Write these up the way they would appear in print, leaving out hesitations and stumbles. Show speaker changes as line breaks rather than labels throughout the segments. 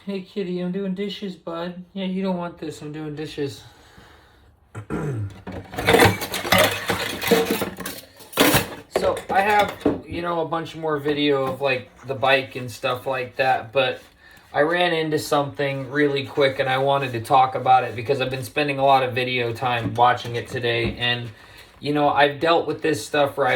Hey kitty, I'm doing dishes, bud. Yeah, you don't want this. I'm doing dishes. So I have, a bunch more video of like the bike and stuff like that, but I ran into something really quick and I wanted to talk about it because I've been spending a lot of video time watching it today. And, I've dealt with this stuff where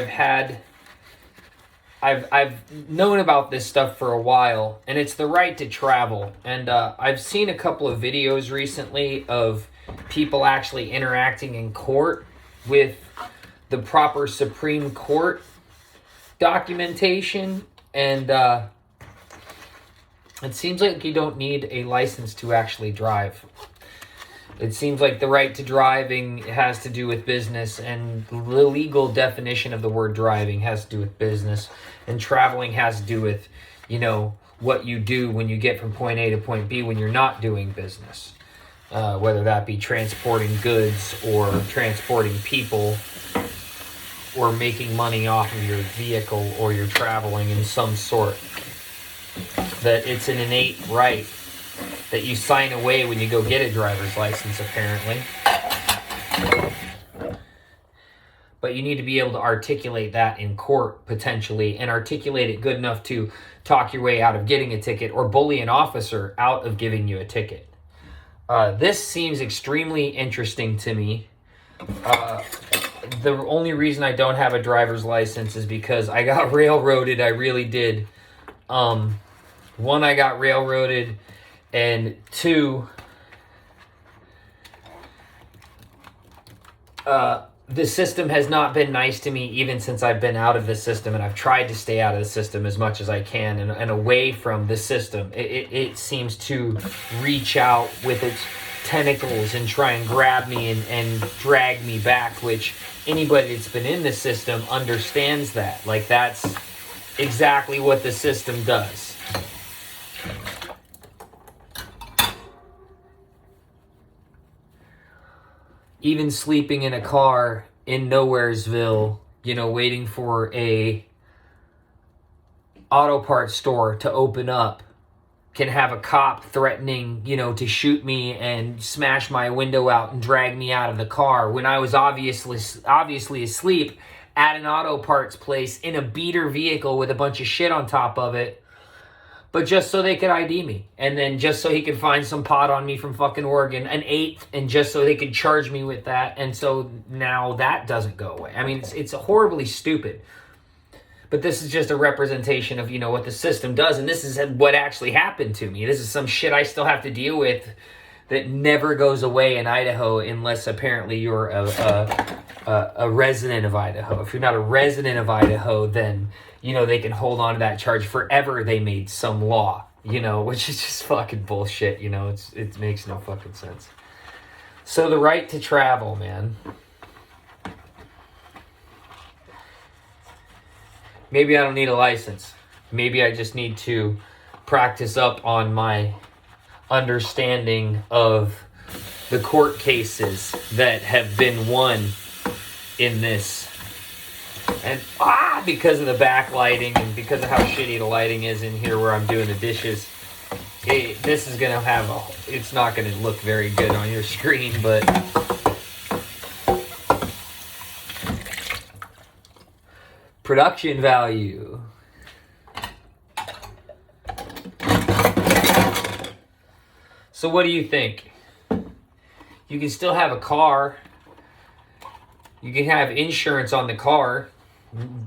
I've known about this stuff for a while, and it's the right to travel. And I've seen a couple of videos recently of people actually interacting in court with the proper Supreme Court documentation, and it seems like you don't need a license to actually drive. It seems like the right to driving has to do with business, and the legal definition of the word driving has to do with business, and traveling has to do with, what you do when you get from point A to point B when you're not doing business. Whether that be transporting goods or transporting people or making money off of your vehicle, or you're traveling in some sort. That it's an innate right that you sign away when you go get a driver's license, apparently. But you need to be able to articulate that in court, potentially, and articulate it good enough to talk your way out of getting a ticket or bully an officer out of giving you a ticket. This seems extremely interesting to me. The only reason I don't have a driver's license is because I got railroaded. I really did. One, I got railroaded, and two, the system has not been nice to me even since I've been out of the system, and I've tried to stay out of the system as much as I can and away from the system. It seems to reach out with its tentacles and try and grab me and drag me back, which anybody that's been in the system understands that. Like, that's exactly what the system does. Even sleeping in a car in Nowheresville, waiting for a auto parts store to open up, can have a cop threatening, to shoot me and smash my window out and drag me out of the car when I was obviously asleep at an auto parts place in a beater vehicle with a bunch of shit on top of it. But just so they could ID me. And then just so he could find some pot on me from fucking Oregon, an eighth, and just so they could charge me with that. And so now that doesn't go away. I mean, it's horribly stupid. But this is just a representation of, what the system does. And this is what actually happened to me. This is some shit I still have to deal with that never goes away in Idaho unless apparently you're a resident of Idaho. If you're not a resident of Idaho, then they can hold on to that charge forever. They made some law, which is just fucking bullshit. It makes no fucking sense. So the right to travel, man. Maybe I don't need a license. Maybe I just need to practice up on my understanding of the court cases that have been won in this. And because of the backlighting and because of how shitty the lighting is in here where I'm doing the dishes, this is going to it's not going to look very good on your screen, but production value. So what do you think? You can still have a car. You can have insurance on the car.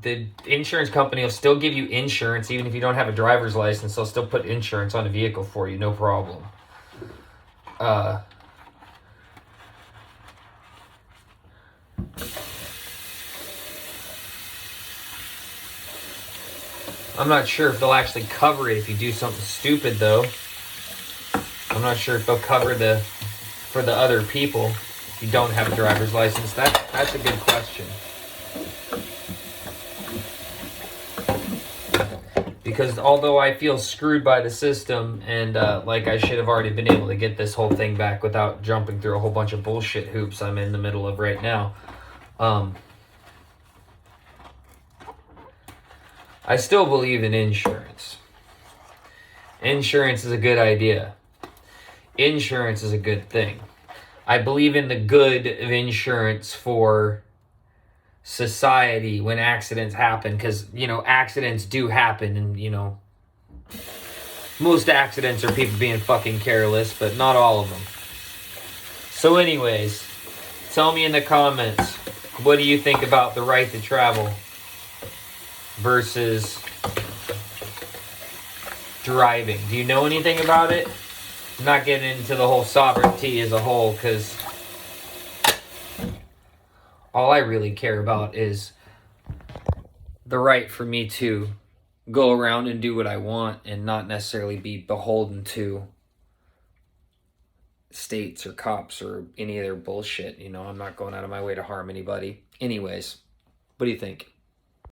The insurance company will still give you insurance even if you don't have a driver's license. They'll still put insurance on the vehicle for you, no problem. I'm not sure if they'll actually cover it if you do something stupid, though. I'm not sure if they'll cover for the other people if you don't have a driver's license. That's a good question. Because although I feel screwed by the system and like I should have already been able to get this whole thing back without jumping through a whole bunch of bullshit hoops I'm in the middle of right now, I still believe in insurance. Insurance is a good idea. Insurance is a good thing. I believe in the good of insurance for society when accidents happen, because, you know, accidents do happen, and, you know, most accidents are people being fucking careless, but not all of them. So anyways, tell me in the comments, what do you think about the right to travel versus driving? Do you know anything about it? I'm not getting into the whole sovereignty as a whole, because all I really care about is the right for me to go around and do what I want and not necessarily be beholden to states or cops or any of their bullshit. You know, I'm not going out of my way to harm anybody. Anyways, what do you think?